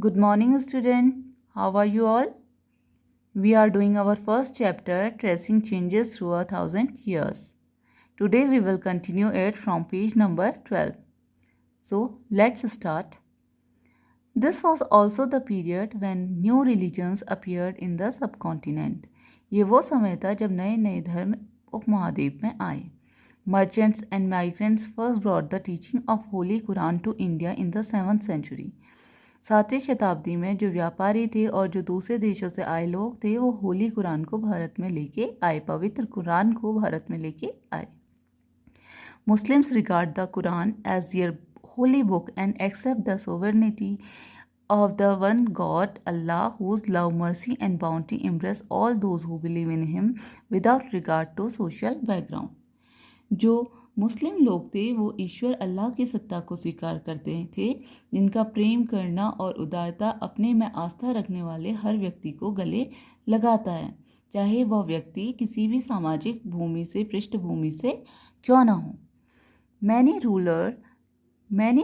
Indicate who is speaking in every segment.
Speaker 1: Good morning, student. How are you all? We are doing our first chapter, Tracing Changes Through 1,000 Years. Today we will continue it from page number 12. So let's start. This was also the period when new religions appeared in the subcontinent. ये वो समय था जब नए नए धर्म उपमहाद्वीप में आए. Merchants and migrants first brought the teaching of Holy Quran to India in the 7th century. 7वीं शताब्दी में जो व्यापारी थे और जो दूसरे देशों से आए लोग थे वो होली कुरान को भारत में लेके आए, पवित्र कुरान को भारत में लेके आए. Muslims regard the Quran as their holy book and accept the sovereignty of the one God, Allah, whose love, mercy and bounty embrace all those who believe in Him without regard to social background. जो मुस्लिम लोग थे वो ईश्वर अल्लाह की सत्ता को स्वीकार करते थे, जिनका प्रेम करना और उदारता अपने में आस्था रखने वाले हर व्यक्ति को गले लगाता है, चाहे वह व्यक्ति किसी भी सामाजिक भूमि से पृष्ठभूमि से क्यों न हो. Many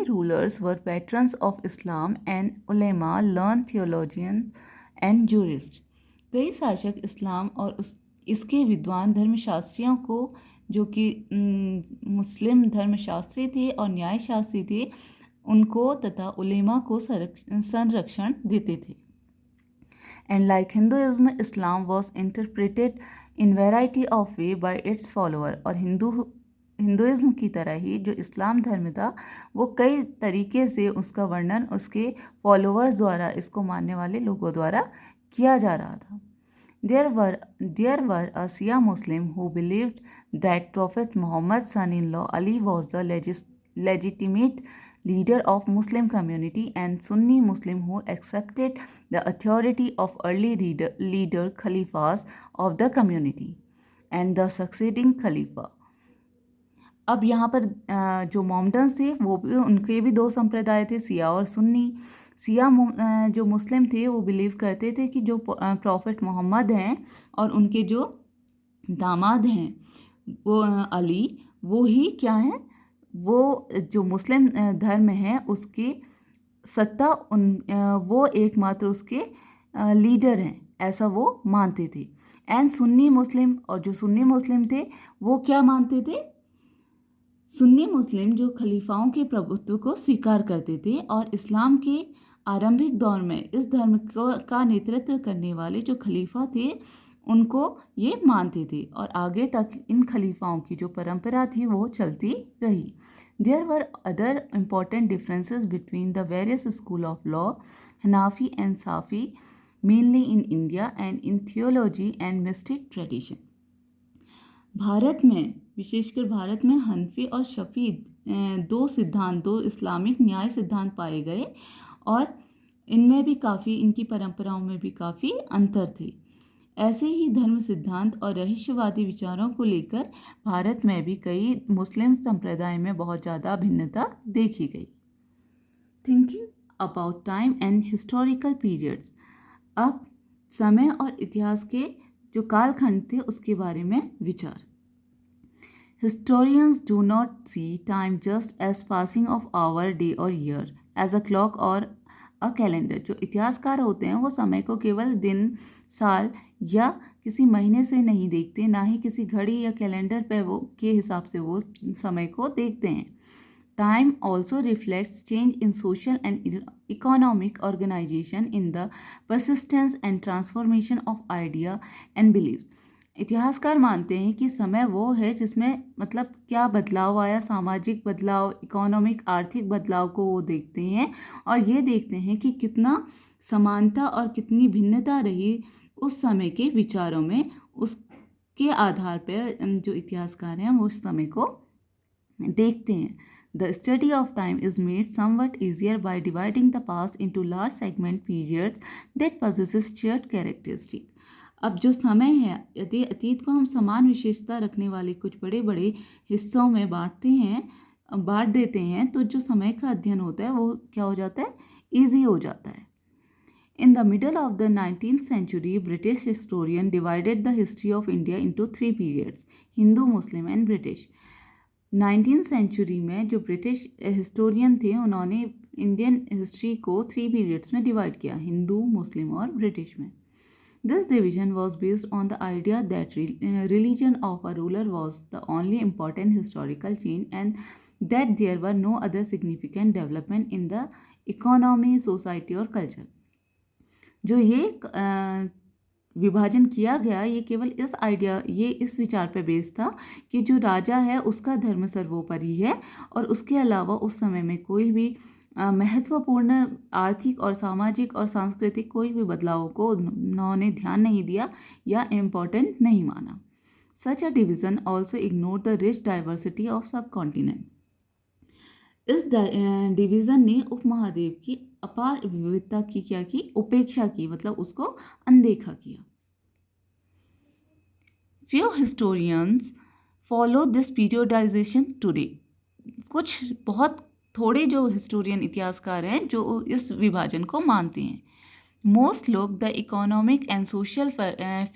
Speaker 1: rulers were patrons of Islam and ulema, learned theologians and jurists. कई शासक इस्लाम और इसके विद्वान धर्मशास्त्रियों को, जो कि मुस्लिम धर्मशास्त्री थे और न्यायशास्त्री थे, उनको तथा उलेमा को संरक्षण देते थे. And like Hinduism, Islam was interpreted in variety of way by its follower. और हिंदुइज्म की तरह ही जो इस्लाम धर्म था वो कई तरीके से उसका वर्णन उसके फॉलोअर्स द्वारा, इसको मानने वाले लोगों द्वारा किया जा रहा था. There were a Shia Muslim who believed that Prophet Muhammad's son-in-law Ali was the legitimate leader of Muslim community, and Sunni Muslim who accepted the authority of early leader Khalifas of the community and the succeeding Khalifa. अब यहाँ पर जो Mohammedans थे वो भी, उनके भी दो संप्रदाय थे, सिया और सुन्नी. सिया जो मुस्लिम थे वो बिलीव करते थे कि जो प्रॉफिट मोहम्मद हैं और उनके जो दामाद हैं वो अली, वो ही क्या हैं, वो जो मुस्लिम धर्म है उसकी सत्ता वो एकमात्र उसके लीडर हैं, ऐसा वो मानते थे. एंड सुन्नी मुस्लिम, और जो सुन्नी मुस्लिम थे वो क्या मानते थे, सुन्नी मुस्लिम जो खलीफाओं के प्रभुत्व को स्वीकार करते थे और इस्लाम के आरंभिक दौर में इस धर्म का नेतृत्व करने वाले जो खलीफा थे उनको ये मानते थे और आगे तक इन खलीफाओं की जो परंपरा थी वो चलती रही. There were other important differences between the various school of law, Hanafi and Shafi, mainly in India and in theology and mystic tradition. भारत में, विशेषकर भारत में हनफी और शफी दो इस्लामिक न्याय सिद्धांत पाए गए और इनमें भी काफ़ी, इनकी परंपराओं में भी काफ़ी अंतर थे. ऐसे ही धर्म सिद्धांत और रहस्यवादी विचारों को लेकर भारत में भी कई मुस्लिम संप्रदाय में बहुत ज़्यादा भिन्नता देखी गई. Thinking about time and historical periods. अब समय और इतिहास के जो कालखंड थे उसके बारे में विचार. Historians do not see time just as passing of hour, day or year, as a clock or a calendar. जो इतिहासकार होते हैं वो समय को केवल दिन, साल या किसी महीने से नहीं देखते, ना ही किसी घड़ी या कैलेंडर पे वो के हिसाब से वो समय को देखते हैं. Time also reflects change in social and economic organization, in the persistence and transformation of idea and beliefs. इतिहासकार मानते हैं कि समय वो है जिसमें मतलब क्या बदलाव आया, सामाजिक बदलाव, इकोनॉमिक आर्थिक बदलाव को वो देखते हैं और ये देखते हैं कि कितना समानता और कितनी भिन्नता रही उस समय के विचारों में. उसके आधार पर जो इतिहासकार हैं वो उस समय को देखते हैं. The study of time is made somewhat easier by dividing the past into large segment periods that possesses shared characteristics. अब जो समय है, यदि अतीत को हम समान विशेषता रखने वाले कुछ बड़े बड़े हिस्सों में बांट देते हैं तो जो समय का अध्ययन होता है वो क्या हो जाता है, ईजी हो जाता है. In the middle of the 19th century, British historian divided the history of India into 3 periods: Hindu, Muslim and British. 19th century में जो ब्रिटिश हिस्टोरियन थे उन्होंने इंडियन हिस्ट्री को 3 पीरियड्स में डिवाइड किया, हिंदू, मुस्लिम और ब्रिटिश में। This division was based on the idea that religion of a ruler was the only important historical change and that there were no other significant development in the economy, society और culture. जो ये विभाजन किया गया ये केवल इस विचार पर बेस्ड था कि जो राजा है उसका धर्म सर्वोपरि है और उसके अलावा उस समय में कोई भी महत्वपूर्ण आर्थिक और सामाजिक और सांस्कृतिक कोई भी बदलावों को उन्होंने ध्यान नहीं दिया या इम्पोर्टेंट नहीं माना। Such a division also ignore the rich diversity of subcontinent. इस डिवीज़न ने उपमहाद्वीप की अपार विविधता की क्या की, उपेक्षा की, मतलब उसको अनदेखा किया। Few historians follow this periodisation today. कुछ बहुत थोड़े जो हिस्टोरियन इतिहासकार हैं जो इस विभाजन को मानते हैं। Most look the economic and social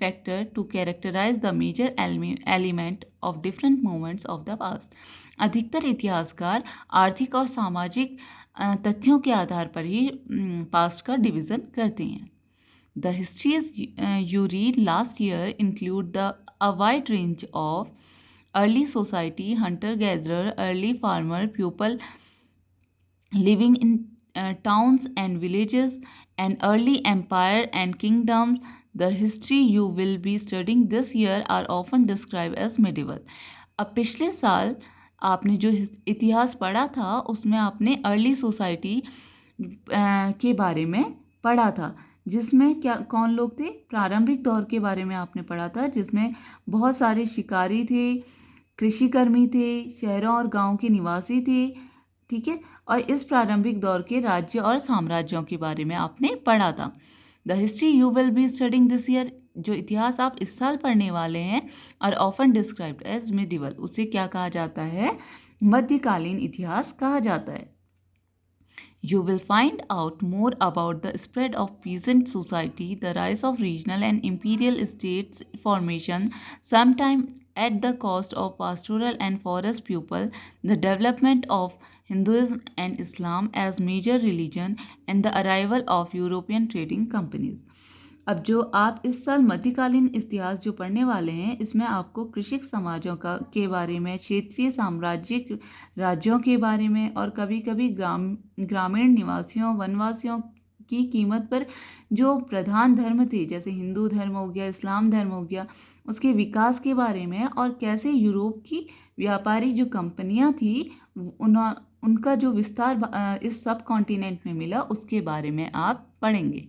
Speaker 1: factor to characterize the major element of different moments of the past. अधिकतर इतिहासकार आर्थिक और सामाजिक तथ्यों के आधार पर ही पास्ट का डिवीज़न करते हैं। The histories you read last year include a wide range of early society, hunter-gatherer, early farmer, people living in towns and villages, and early empire and kingdoms. The history you will be studying this year are often described as medieval. अब पिछले साल आपने जो इतिहास पढ़ा था उसमें आपने अर्ली सोसाइटी के बारे में पढ़ा था, जिसमें क्या कौन लोग थे, प्रारंभिक दौर के बारे में आपने पढ़ा था, जिसमें बहुत सारे शिकारी थे, कृषिकर्मी थे, शहरों और गाँव के निवासी थे, ठीक है। और इस प्रारंभिक दौर के राज्य और साम्राज्यों के बारे में आपने पढ़ा था। The history you will be studying this year, जो इतिहास आप इस साल पढ़ने वाले हैं, और ऑफन डिस्क्राइब्ड एज मिडिवल, उसे क्या कहा जाता है, मध्यकालीन इतिहास कहा जाता है। You will find out more about the spread of peasant society, the rise of regional and imperial states formation, sometime at the cost of pastoral and forest people, the development of Hinduism and Islam as major religion, and the arrival of European trading companies. अब जो आप इस साल मध्यकालीन इतिहास जो पढ़ने वाले हैं, इसमें आपको कृषिक समाजों के बारे में, क्षेत्रीय साम्राज्यिक राज्यों के बारे में, और कभी कभी ग्रामीण निवासियों, वनवासियों की कीमत पर जो प्रधान धर्म थे, जैसे हिंदू धर्म हो गया, इस्लाम धर्म हो गया, उसके विकास के बारे में, और कैसे यूरोप की व्यापारी जो कंपनियां थी उनका जो विस्तार इस सब कॉन्टिनेंट में मिला, उसके बारे में आप पढ़ेंगे।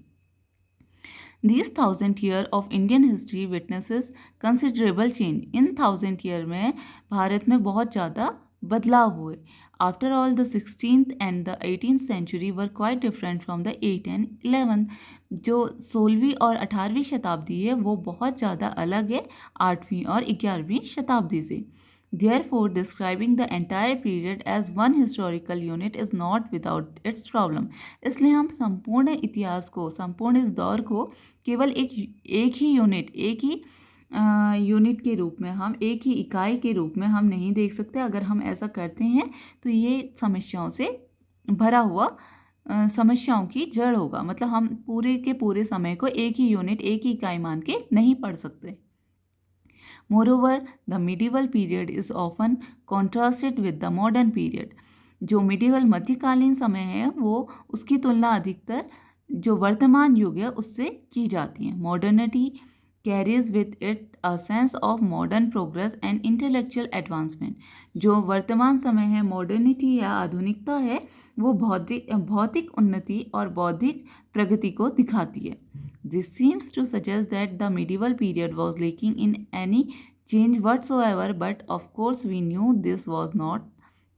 Speaker 1: These 1000 years of Indian history witnesses considerable change. In 1000 year में भारत में बहुत ज़्यादा बदलाव हुए। After all, the 16th and the 18th century were quite different from the 8th and 11th. जो 16वीं और 18वीं शताब्दी है वो बहुत ज़्यादा अलग है 8वीं और 11वीं शताब्दी से। Therefore, describing the entire period as one historical unit is not without its problem. इसलिए हम संपूर्ण इतिहास को, संपूर्ण इस दौर को केवल एक ही यूनिट के रूप में, हम एक ही इकाई के रूप में हम नहीं देख सकते। अगर हम ऐसा करते हैं तो ये समस्याओं से भरा हुआ समस्याओं की जड़ होगा। मतलब हम पूरे के पूरे समय को एक ही यूनिट, एक ही इकाई मान के नहीं पढ़ सकते। Moreover, the medieval period is often contrasted with the modern period. जो medieval मध्यकालीन समय है वो उसकी तुलना अधिकतर जो वर्तमान युग है उससे की जाती है। Modernity carries with it a sense of modern progress and intellectual advancement. जो वर्तमान समय है, modernity या आधुनिकता है, वो भौतिक उन्नति और बौद्धिक प्रगति को दिखाती है। This seems to suggest that the medieval period was lacking in any change whatsoever, but of course we knew this was not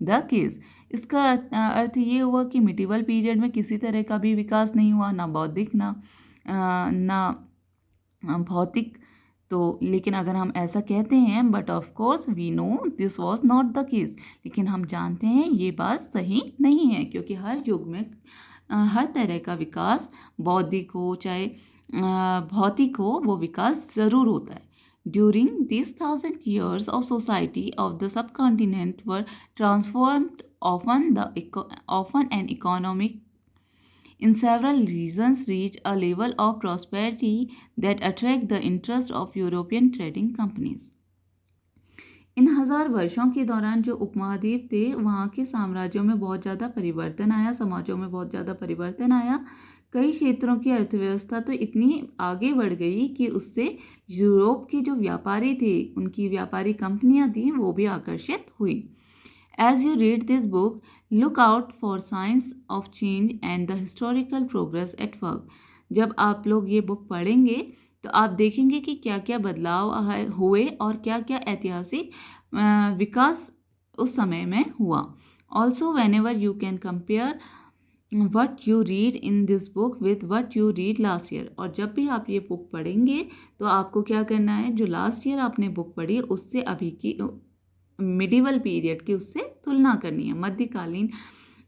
Speaker 1: the case. इसका अर्थ ये हुआ कि medieval period में किसी तरह का भी विकास नहीं हुआ, ना बौद्धिक ना भौतिक। तो लेकिन अगर हम ऐसा कहते हैं, but of course we know this was not the case, लेकिन हम जानते हैं ये बात सही नहीं है, क्योंकि हर युग में हर तरह का विकास, बौद्धिक हो चाहे भौतिक हो, वो विकास ज़रूर होता है। During these 1,000 years of society of the subcontinent were transformed, often and economic in several regions reached a level of prosperity that attract the interest of European trading companies. इन हजार वर्षों के दौरान जो उपमहाद्वीप थे वहाँ के साम्राज्यों में बहुत ज़्यादा परिवर्तन आया, समाजों में बहुत ज़्यादा परिवर्तन आया। कई क्षेत्रों की अर्थव्यवस्था तो इतनी आगे बढ़ गई कि उससे यूरोप के जो व्यापारी थे, उनकी व्यापारी कंपनियां थी, वो भी आकर्षित हुई। As you read this book, look out for science of change and the historical progress at work. जब आप लोग ये बुक पढ़ेंगे तो आप देखेंगे कि क्या क्या बदलाव हुए और क्या क्या ऐतिहासिक विकास उस समय में हुआ। Also when ever you can compare what you read in this book with what you read last year. और जब भी आप ये बुक पढ़ेंगे तो आपको क्या करना है, जो लास्ट ईयर आपने बुक पढ़ी उससे अभी की मिडिवल पीरियड की उससे तुलना करनी है। मध्यकालीन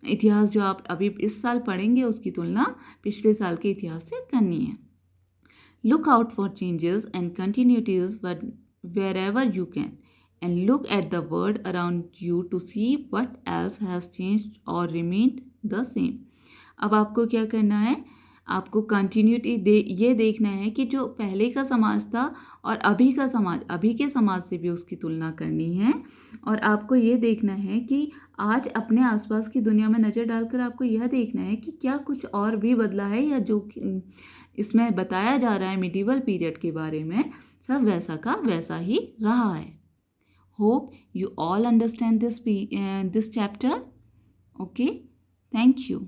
Speaker 1: इतिहास जो आप अभी इस साल पढ़ेंगे उसकी तुलना पिछले साल के इतिहास से करनी है। Look out for changes and continuities wherever you can, and look at the world around you to see what else has changed or remained the same. अब आपको क्या करना है, आपको कंटिन्यूटी ये देखना है कि जो पहले का समाज था और अभी का समाज, अभी के समाज से भी उसकी तुलना करनी है। और आपको ये देखना है कि आज अपने आसपास की दुनिया में नज़र डालकर आपको यह देखना है कि क्या कुछ और भी बदला है, या जो इसमें बताया जा रहा है मिडिवल पीरियड के बारे में, सब वैसा का वैसा ही रहा है। Hope you all understand this chapter. Okay, thank you.